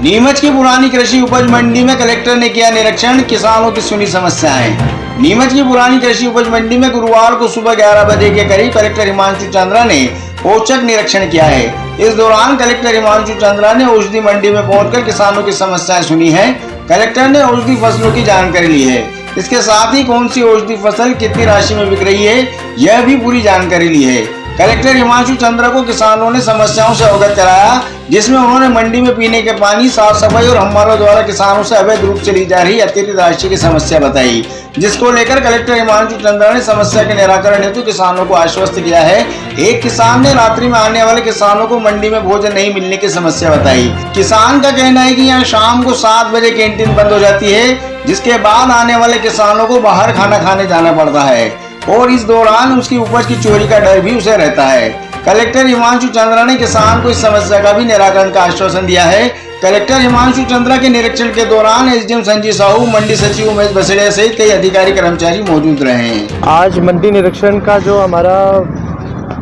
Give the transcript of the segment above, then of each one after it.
नीमच की पुरानी कृषि उपज मंडी में कलेक्टर ने किया निरीक्षण, किसानों की सुनी समस्याएं। नीमच की पुरानी कृषि उपज मंडी में गुरुवार को सुबह 11 बजे के करीब कलेक्टर हिमांशु चंद्रा ने औचक निरीक्षण किया है। इस दौरान कलेक्टर हिमांशु चंद्रा ने औषधि मंडी में पहुंचकर किसानों की समस्याएं सुनी है। कलेक्टर ने औषधि फसलों की जानकारी ली है। इसके साथ ही कौन सी औषधि फसल कितनी राशि में बिक रही है, यह भी पूरी जानकारी ली है। कलेक्टर हिमांशु चंद्रा को किसानों ने समस्याओं से अवगत कराया, जिसमें उन्होंने मंडी में पीने के पानी, साफ सफाई और हमालों द्वारा किसानों से अवैध रूप से ली जा रही अतिरिक्त राशि की समस्या बताई, जिसको लेकर कलेक्टर हिमांशु चंद्रा ने समस्या के निराकरण हेतु किसानों को आश्वस्त किया है। एक किसान ने रात्रि में आने वाले किसानों को मंडी में भोजन नहीं मिलने की समस्या बताई। किसान का कहना है कि यहाँ शाम को 7 बजे कैंटीन बंद हो जाती है, जिसके बाद आने वाले किसानों को बाहर खाना खाने जाना पड़ता है और इस दौरान उसकी उपज की चोरी का डर भी उसे रहता है। कलेक्टर हिमांशु चंद्रा ने किसान को इस समस्या का भी निराकरण का आश्वासन दिया है। कलेक्टर हिमांशु चंद्रा के निरीक्षण के दौरान एसडीएम संजीव साहू, मंडी सचिव उमेश बसड़िया सहित कई अधिकारी कर्मचारी मौजूद रहे। आज मंडी निरीक्षण का जो हमारा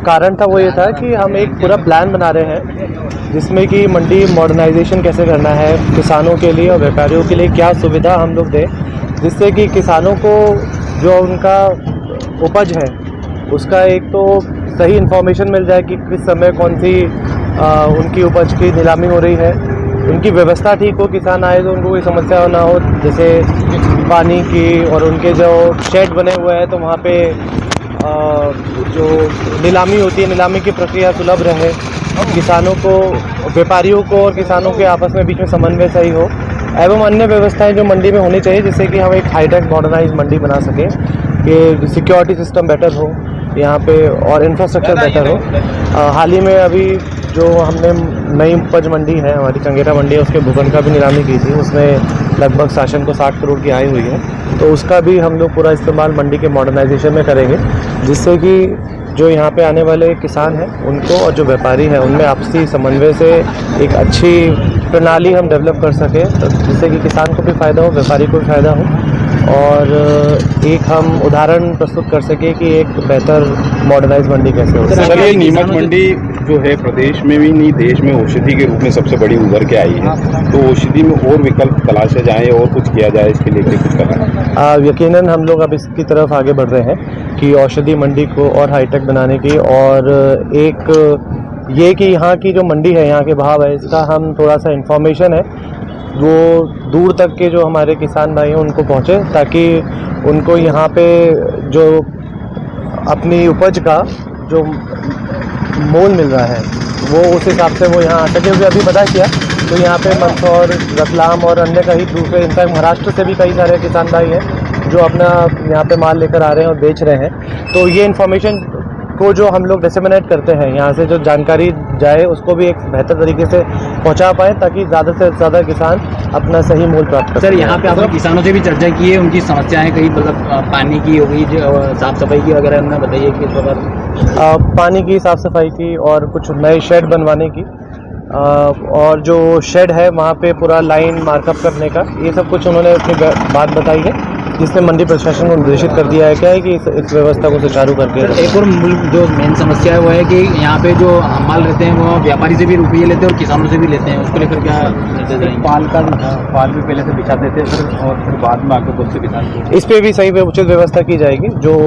कारण था वो ये था कि हम एक पूरा प्लान बना रहे हैं, जिसमें कि मंडी मॉडर्नाइजेशन कैसे करना है, किसानों के लिए और व्यापारियों के लिए क्या सुविधा हम लोग दें, जिससे कि किसानों को जो उनका उपज है उसका एक तो सही इन्फॉर्मेशन मिल जाए कि किस समय कौन सी उनकी उपज की नीलामी हो रही है, उनकी व्यवस्था ठीक हो, किसान आए तो उनको कोई समस्या ना हो, जैसे पानी की, और उनके जो शेड बने हुए हैं तो वहाँ पे जो नीलामी होती है, नीलामी की प्रक्रिया सुलभ रहे, किसानों को, व्यापारियों को और किसानों के आपस में बीच में समन्वय सही हो, एवं अन्य व्यवस्थाएं जो मंडी में होनी चाहिए, जिससे कि हम एक हाईटेक मॉडर्नाइज मंडी बना सकें, कि सिक्योरिटी सिस्टम बेटर हो यहाँ पे और इंफ्रास्ट्रक्चर बेटर हो। हाल ही में अभी जो हमने नई उपज मंडी है, हमारी चंगेरा मंडी है, उसके भूखंड का भी नीलामी की थी, उसमें लगभग शासन को 60 करोड़ की आय हुई है, तो उसका भी हम लोग पूरा इस्तेमाल मंडी के मॉडर्नाइजेशन में करेंगे, जिससे कि जो यहाँ पे आने वाले किसान हैं उनको और जो व्यापारी हैं उनमें आपसी समन्वय से एक अच्छी प्रणाली हम डेवलप कर सकें, जिससे कि किसान को भी फ़ायदा हो, व्यापारी को भी फ़ायदा हो, और एक हम उदाहरण प्रस्तुत कर सके कि एक बेहतर मॉडर्नाइज मंडी कैसे हो। सर, ये नीमच मंडी जो है प्रदेश में भी नहीं देश में औषधि के रूप में सबसे बड़ी उभर के आई है, तो औषधि में और विकल्प तलाशे जाएं और कुछ किया जाए, इसके लिए कुछ करना है। यकीनन हम लोग अब इसकी तरफ आगे बढ़ रहे हैं कि औषधि मंडी को और हाईटेक बनाने की, और एक ये कि यहाँ की जो मंडी है, यहाँ के भाव है, इसका हम थोड़ा सा इन्फॉर्मेशन है वो दूर तक के जो हमारे किसान भाई हैं उनको पहुँचे, ताकि उनको यहाँ पे जो अपनी उपज का जो मोल मिल रहा है वो उस हिसाब से वो यहाँ आकर के अभी पता किया तो यहाँ पे मंदसौर, रतलाम और अन्य कई दूसरे, इनफैक्ट महाराष्ट्र से भी कई सारे किसान भाई हैं जो अपना यहाँ पे माल लेकर आ रहे हैं और बेच रहे हैं। तो ये इन्फॉर्मेशन को जो हम लोग डिसेमिनेट करते हैं, यहाँ से जो जानकारी जाए उसको भी एक बेहतर तरीके से पहुँचा पाएँ, ताकि ज़्यादा से ज़्यादा किसान अपना सही मूल प्राप्त कर। सर, यहाँ पे आपने किसानों से भी चर्चा की है, उनकी समस्याएं कई, मतलब पानी की हो गई, साफ सफाई की वगैरह, उन्हें बताइए कि इस प्रकार पानी की, साफ सफाई की और कुछ नए शेड बनवाने की, और जो शेड है वहाँ पे पूरा लाइन मार्कअप करने का, ये सब कुछ उन्होंने अपनी बात बताई है, जिसने मंडी प्रशासन को निर्देशित कर दिया है क्या है कि इस व्यवस्था को सुचारू करके। एक और जो मेन समस्या है वो है कि यहाँ पे जो माल रहते हैं वो व्यापारी से भी रुपये लेते हैं और किसानों से भी लेते हैं, उसको लेकर क्या पाल भी पहले से बिछा देते हैं सर, और फिर बाद में आकर खुद से किसान, इस पर भी सही उचित व्यवस्था की जाएगी। जो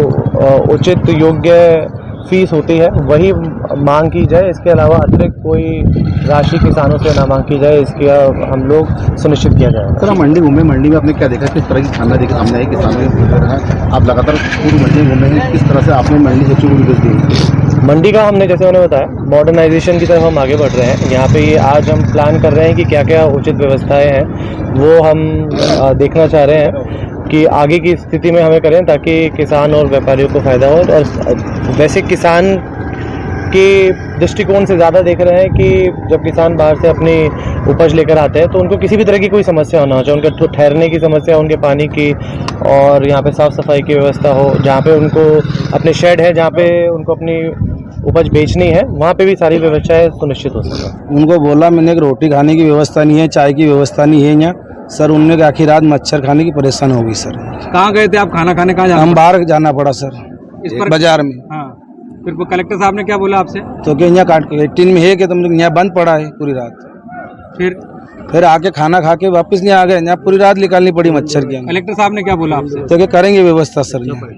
उचित योग्य फीस होती है वही मांग की जाए, इसके अलावा अतिरिक्त कोई राशि किसानों से ना मांग की जाए, इसकी हम लोग सुनिश्चित किया जाएगा। सर, मंडी घूमे, मंडी में आपने क्या देखा, किस तरह की खाना देखा सामने है, किसानों आप लगातार पूरी मंडी घूमे हैं, किस तरह से आपने मंडी सचिव को निर्देश दिए? मंडी का हमने, जैसे उन्होंने बताया, मॉडर्नाइजेशन की तरफ हम आगे बढ़ रहे हैं। यहाँ पे ये आज हम प्लान कर रहे हैं कि क्या क्या उचित व्यवस्थाएं हैं वो हम देखना चाह रहे हैं कि आगे की स्थिति में हमें करें, ताकि किसान और व्यापारियों को फ़ायदा हो। और वैसे किसान के दृष्टिकोण से ज़्यादा देख रहे हैं कि जब किसान बाहर से अपनी उपज लेकर आते हैं तो उनको किसी भी तरह की कोई समस्या होना हो, चाहे उनके ठहरने की समस्या, उनके पानी की, और यहाँ पे साफ़ सफाई की व्यवस्था हो, जहाँ पे उनको अपने शेड है, जहाँ पे उनको अपनी उपज बेचनी है, वहाँ पे भी सारी व्यवस्थाएं सुनिश्चित हो सकें। उनको बोला मैंने कि रोटी खाने की व्यवस्था नहीं है, चाय की व्यवस्था नहीं है यहाँ सर। उनने कि आखिर रात मच्छर खाने की परेशान होगी सर। कहाँ गए थे आप खाना खाने? कहाँ हम बाहर जाना पड़ा सर, बाजार में। हाँ, फिर कलेक्टर साहब ने क्या बोला आपसे? तो कि यहाँ कैंटीन में है कि तुम यहाँ बंद पड़ा है पूरी रात। फिर फिर आके खाना खा के वापस नहीं आ गए, यहाँ पूरी रात निकालनी पड़ी मच्छर की। कलेक्टर साहब ने क्या बोला आपसे? तो क्या करेंगे व्यवस्था सर यहाँ।